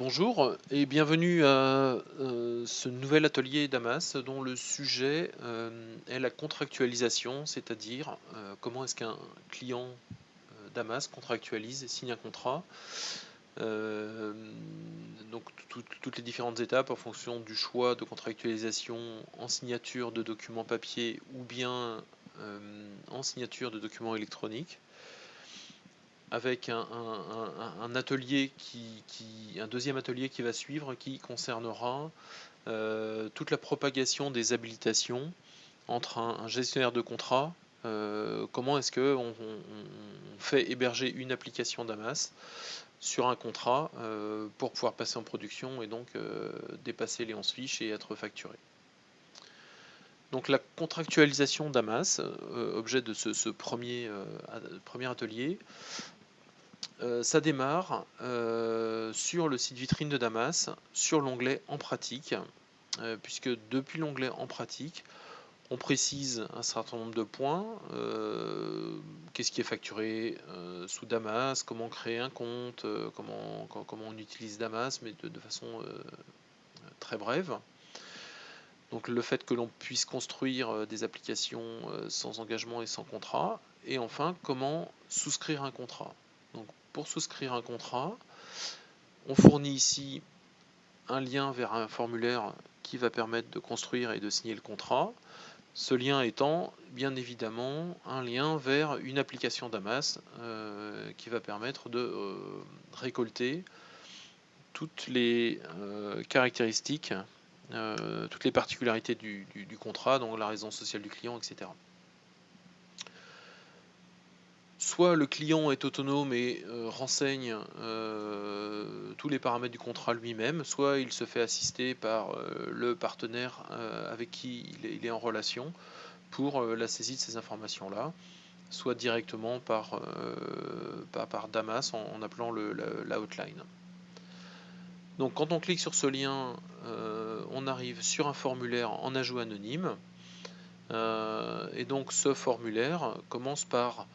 Bonjour et bienvenue à ce nouvel atelier Damas dont le sujet est la contractualisation, c'est-à-dire comment est-ce qu'un client Damas contractualise et signe un contrat. Euh, donc toutes les différentes étapes en fonction du choix de contractualisation en signature de documents papier ou bien en signature de documents électroniques avec un atelier un deuxième atelier qui va suivre qui concernera toute la propagation des habilitations entre un gestionnaire de contrat. Comment est-ce qu'on fait héberger une application Damas sur un contrat pour pouvoir passer en production et donc dépasser les 11 fiches et être facturé. Donc la contractualisation Damas, objet de ce premier atelier, ça démarre sur le site vitrine de Damas, sur l'onglet En pratique, puisque depuis l'onglet En pratique, on précise un certain nombre de points. Qu'est-ce qui est facturé sous Damas, comment créer un compte, comment on utilise Damas, mais de façon très brève. Donc le fait que l'on puisse construire des applications sans engagement et sans contrat. Et enfin, comment souscrire un contrat. Donc pour souscrire un contrat, on fournit ici un lien vers un formulaire qui va permettre de construire et de signer le contrat. Ce lien étant bien évidemment un lien vers une application Damas qui va permettre de récolter toutes les caractéristiques, toutes les particularités du contrat, donc la raison sociale du client, etc. Soit le client est autonome et renseigne tous les paramètres du contrat lui-même, soit il se fait assister par le partenaire avec qui il est en relation pour la saisie de ces informations-là, soit directement par Damas en appelant la hotline. Donc quand on clique sur ce lien, on arrive sur un formulaire en ajout anonyme. Et donc ce formulaire commence par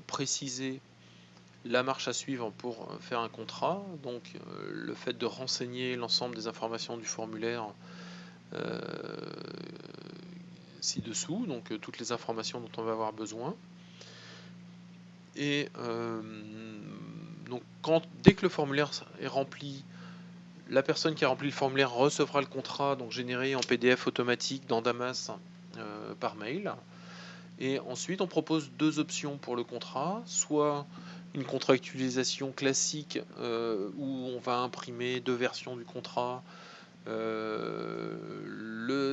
préciser la marche à suivre pour faire un contrat, donc le fait de renseigner l'ensemble des informations du formulaire ci-dessous, donc toutes les informations dont on va avoir besoin. Et donc dès que le formulaire est rempli, la personne qui a rempli le formulaire recevra le contrat, donc généré en PDF automatique dans Damas par mail. Et ensuite, on propose deux options pour le contrat, soit une contractualisation classique où on va imprimer deux versions du contrat,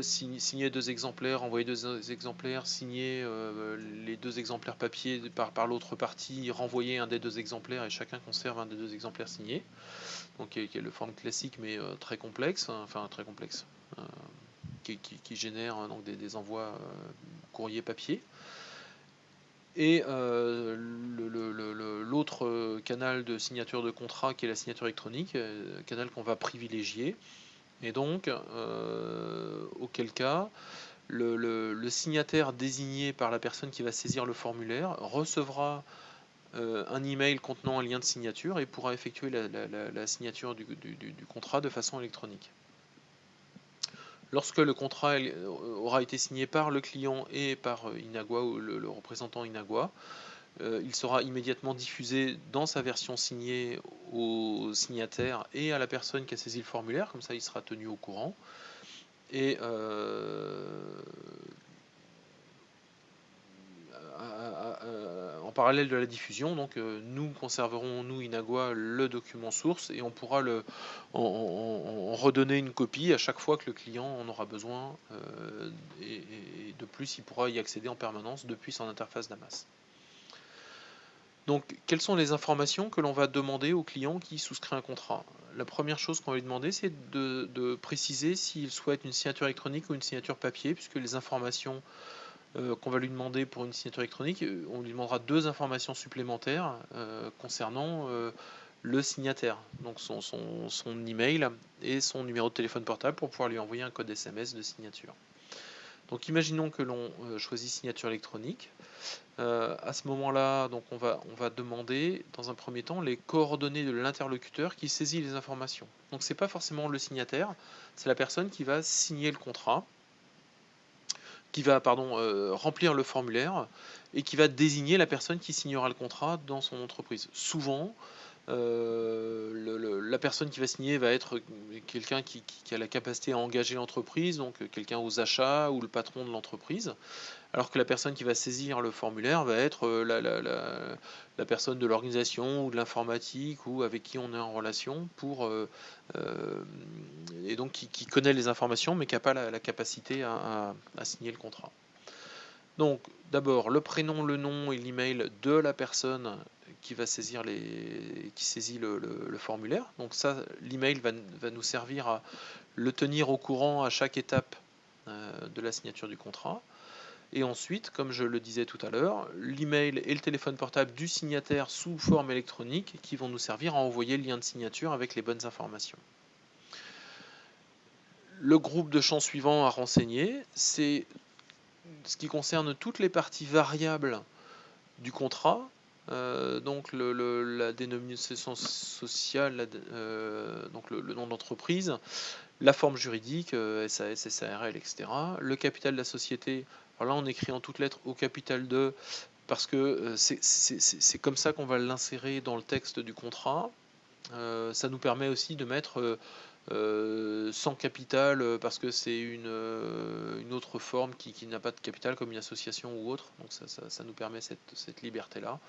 signer deux exemplaires, envoyer deux exemplaires, signer les deux exemplaires papier par l'autre partie, renvoyer un des deux exemplaires et chacun conserve un des deux exemplaires signés. Donc qui est le forme classique mais très complexe, enfin très complexe, qui génère donc des envois courrier papier. Et l'autre canal de signature de contrat qui est la signature électronique, canal qu'on va privilégier. Et donc, auquel cas, le signataire désigné par la personne qui va saisir le formulaire recevra un email contenant un lien de signature et pourra effectuer la signature du contrat de façon électronique. Lorsque le contrat aura été signé par le client et par Inagua ou le représentant Inagua, il sera immédiatement diffusé dans sa version signée au signataire et à la personne qui a saisi le formulaire, comme ça il sera tenu au courant. Et en parallèle de la diffusion, donc nous conserverons, nous Inagua, le document source et on pourra en redonner une copie à chaque fois que le client en aura besoin. Et de plus, il pourra y accéder en permanence depuis son interface Damas. Donc, quelles sont les informations que l'on va demander au client qui souscrit un contrat? La première chose qu'on va lui demander, c'est de préciser s'il souhaite une signature électronique ou une signature papier, puisque les informations qu'on va lui demander pour une signature électronique, on lui demandera deux informations supplémentaires concernant le signataire, donc son email et son numéro de téléphone portable pour pouvoir lui envoyer un code SMS de signature. Donc imaginons que l'on choisit signature électronique. À ce moment-là, donc on va demander dans un premier temps les coordonnées de l'interlocuteur qui saisit les informations. Donc c'est pas forcément le signataire, c'est la personne qui va signer le contrat, qui va remplir le formulaire et qui va désigner la personne qui signera le contrat dans son entreprise. Souvent, la personne qui va signer va être quelqu'un qui a la capacité à engager l'entreprise, donc quelqu'un aux achats ou le patron de l'entreprise, alors que la personne qui va saisir le formulaire va être la personne de l'organisation ou de l'informatique ou avec qui on est en relation et donc qui connaît les informations mais qui n'a pas la capacité à signer le contrat. Donc d'abord le prénom, le nom et l'email de la personne qui va saisir qui saisit le formulaire. Donc ça, l'email va nous servir à le tenir au courant à chaque étape de la signature du contrat. Et ensuite, comme je le disais tout à l'heure, l'email et le téléphone portable du signataire sous forme électronique qui vont nous servir à envoyer le lien de signature avec les bonnes informations. Le groupe de champs suivant à renseigner, c'est ce qui concerne toutes les parties variables du contrat, donc la dénomination sociale, donc le nom d'entreprise, la forme juridique, SAS, SARL, etc. Le capital de la société, alors là on écrit en toutes lettres au capital de, parce que c'est comme ça qu'on va l'insérer dans le texte du contrat. Ça nous permet aussi de mettre sans capital parce que c'est une autre forme qui n'a pas de capital comme une association ou autre. Donc ça nous permet cette liberté-là.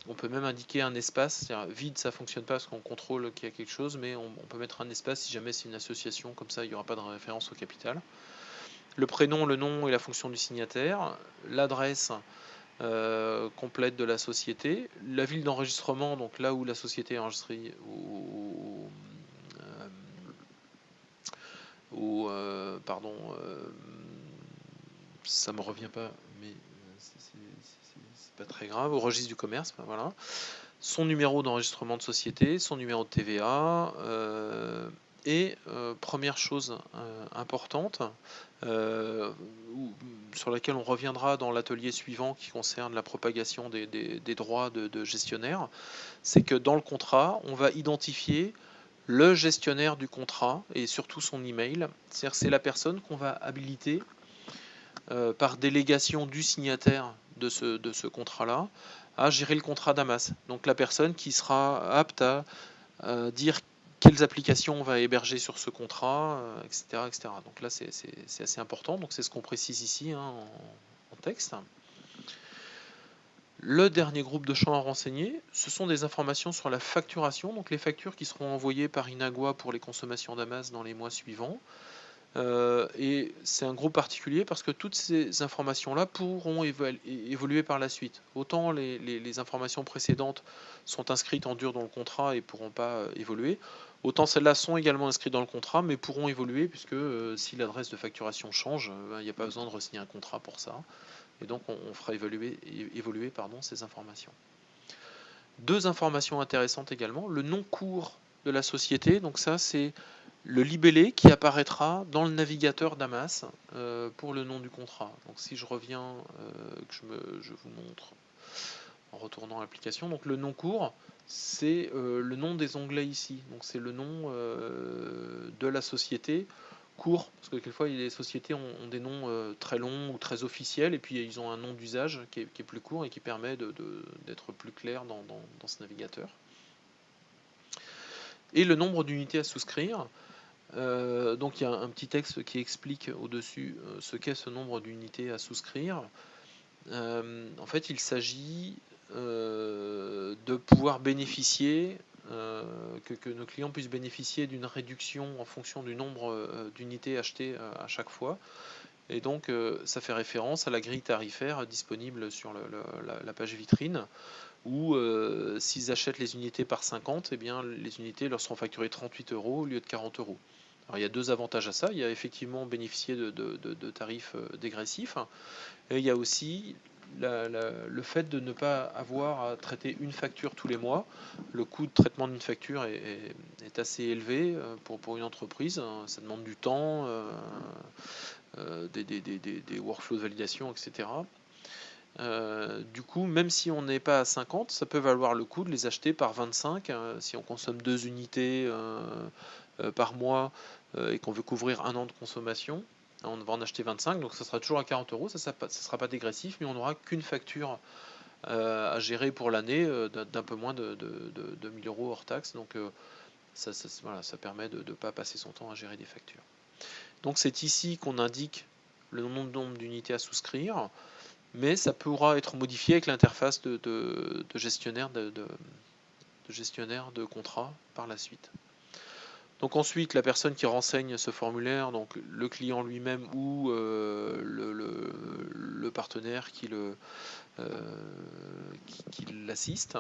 On peut même indiquer un espace, c'est-à-dire vide ça fonctionne pas parce qu'on contrôle qu'il y a quelque chose, mais on peut mettre un espace si jamais c'est une association, comme ça il n'y aura pas de référence au capital. Le prénom, le nom et la fonction du signataire, l'adresse complète de la société, la ville d'enregistrement, donc là où la société est enregistrée, pardon, ça me revient pas, mais c'est pas très grave, au registre du commerce, ben voilà. Son numéro d'enregistrement de société, son numéro de TVA, et première chose importante, sur laquelle on reviendra dans l'atelier suivant qui concerne la propagation des droits de gestionnaire, c'est que dans le contrat, on va identifier le gestionnaire du contrat et surtout son email. C'est-à-dire que c'est la personne qu'on va habiliter par délégation du signataire de ce contrat-là à gérer le contrat Damas. Donc la personne qui sera apte à dire quelles applications on va héberger sur ce contrat, etc., etc. Donc là, c'est assez important. Donc c'est ce qu'on précise ici en texte. Le dernier groupe de champs à renseigner, ce sont des informations sur la facturation, donc les factures qui seront envoyées par Inagua pour les consommations Damas dans les mois suivants. Et c'est un groupe particulier parce que toutes ces informations-là pourront évoluer par la suite. Autant les informations précédentes sont inscrites en dur dans le contrat et ne pourront pas évoluer, autant celles-là sont également inscrites dans le contrat mais pourront évoluer puisque si l'adresse de facturation change, il n'y a pas besoin de re-signer un contrat pour ça. Et donc on fera évoluer ces informations. Deux informations intéressantes également, le nom court de la société, donc ça c'est le libellé qui apparaîtra dans le navigateur Damas pour le nom du contrat. Donc si je reviens, je vous montre en retournant à l'application, donc le nom court, c'est le nom des onglets ici, donc c'est le nom de la société court, parce que quelquefois les sociétés ont des noms très longs ou très officiels, et puis ils ont un nom d'usage qui est plus court et qui permet d'être plus clair dans ce navigateur. Et le nombre d'unités à souscrire. Donc il y a un petit texte qui explique au-dessus ce qu'est ce nombre d'unités à souscrire. En fait, il s'agit de pouvoir bénéficier, que nos clients puissent bénéficier d'une réduction en fonction du nombre d'unités achetées à chaque fois. Et donc ça fait référence à la grille tarifaire disponible sur la page vitrine, où s'ils achètent les unités par 50, eh bien, les unités leur seront facturées 38 € au lieu de 40 €. Alors, il y a deux avantages à ça. Il y a effectivement bénéficier de tarifs dégressifs. Et il y a aussi le fait de ne pas avoir à traiter une facture tous les mois. Le coût de traitement d'une facture est assez élevé pour une entreprise. Ça demande du temps. des workflows de validation, etc. Du coup, même si on n'est pas à 50, ça peut valoir le coup de les acheter par 25. Si on consomme 2 unités par mois et qu'on veut couvrir un an de consommation, on va en acheter 25, donc ça sera toujours à 40 euros. Ça ne sera pas dégressif, mais on n'aura qu'une facture à gérer pour l'année d'un peu moins de 1000 euros hors taxe. Donc voilà, ça permet de ne pas passer son temps à gérer des factures. Donc c'est ici qu'on indique le nombre d'unités à souscrire, mais ça pourra être modifié avec l'interface de gestionnaire de contrat par la suite. Donc ensuite, la personne qui renseigne ce formulaire, donc le client lui-même ou le partenaire qui l'assiste,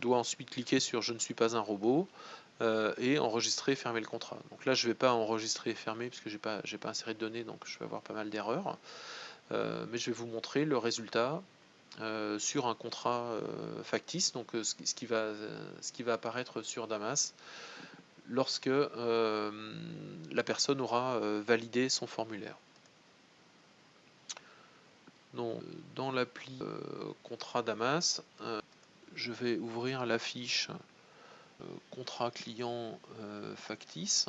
doit ensuite cliquer sur « Je ne suis pas un robot » et enregistrer et fermer le contrat. Donc là, je ne vais pas enregistrer et fermer parce que j'ai pas inséré de données, donc je vais avoir pas mal d'erreurs. Mais je vais vous montrer le résultat sur un contrat factice, donc ce qui va apparaître sur Damas lorsque la personne aura validé son formulaire. Donc, dans l'appli contrat Damas, je vais ouvrir la fiche contrat client factice.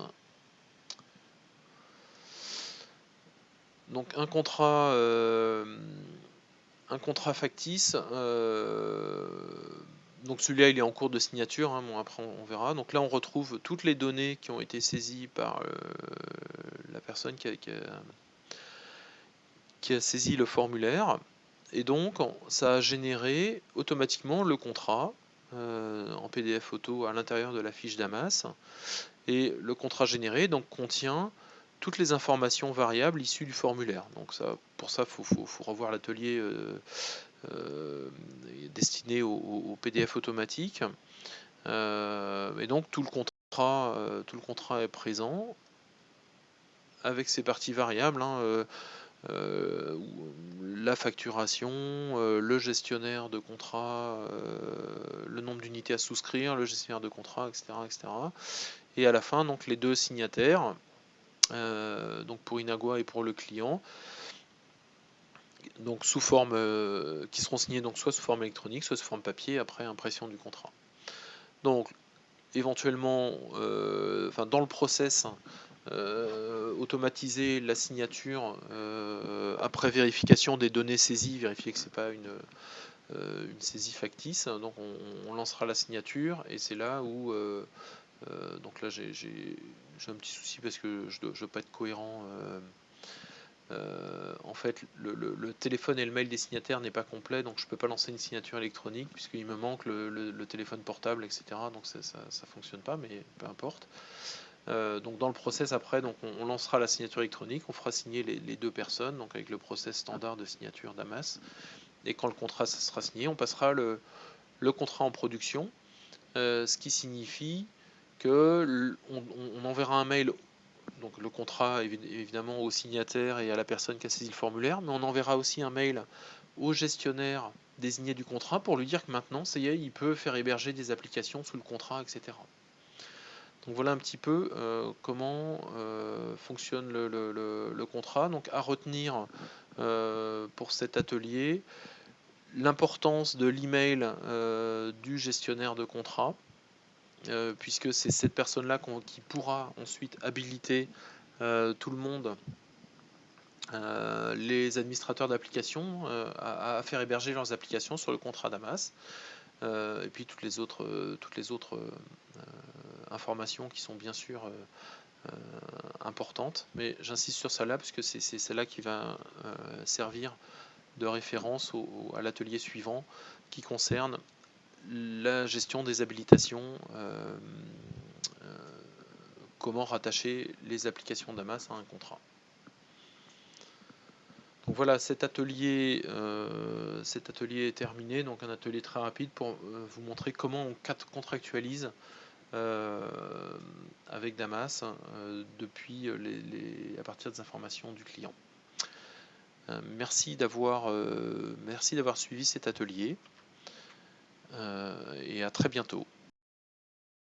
Donc un contrat factice, donc celui-là il est en cours de signature, hein, bon, après on verra. Donc là on retrouve toutes les données qui ont été saisies par la personne qui a saisi le formulaire, et donc ça a généré automatiquement le contrat en PDF photo à l'intérieur de la fiche Damas, et le contrat généré donc contient toutes les informations variables issues du formulaire. Donc pour ça, faut revoir l'atelier destiné au PDF automatique. Et donc tout le contrat est présent avec ses parties variables, hein, la facturation, le gestionnaire de contrat, le nombre d'unités à souscrire, le gestionnaire de contrat, etc., etc. Et à la fin, donc les deux signataires, donc pour Inagua et pour le client, donc sous forme, qui seront signés donc soit sous forme électronique, soit sous forme papier après impression du contrat. Donc éventuellement, dans le process, automatiser la signature après vérification des données saisies, vérifier que c'est pas une saisie factice. Donc on lancera la signature, et c'est là où donc là j'ai un petit souci parce que je dois pas être cohérent. En fait, le téléphone et le mail des signataires n'est pas complet, donc je peux pas lancer une signature électronique puisqu'il me manque le téléphone portable, etc. Donc ça fonctionne pas, mais peu importe. Donc dans le process après, donc on lancera la signature électronique, on fera signer les deux personnes, donc avec le process standard de signature Damas. Et quand le contrat sera signé, on passera le contrat en production, ce qui signifie que on enverra un mail, donc le contrat évidemment au signataire et à la personne qui a saisi le formulaire, mais on enverra aussi un mail au gestionnaire désigné du contrat pour lui dire que maintenant, ça y est, il peut faire héberger des applications sous le contrat, etc. Donc voilà un petit peu comment fonctionne le contrat. Donc à retenir pour cet atelier, l'importance de l'email du gestionnaire de contrat, puisque c'est cette personne-là qui pourra ensuite habiliter tout le monde, les administrateurs d'applications, à faire héberger leurs applications sur le contrat Damas, et puis toutes les autres informations qui sont bien sûr importantes, mais j'insiste sur celle-là parce que c'est celle-là qui va servir de référence à l'atelier suivant qui concerne la gestion des habilitations, comment rattacher les applications Damas à un contrat. Donc voilà, cet atelier est terminé, donc un atelier très rapide pour vous montrer comment on contractualise avec Damas depuis à partir des informations du client. Merci d'avoir suivi cet atelier et à très bientôt.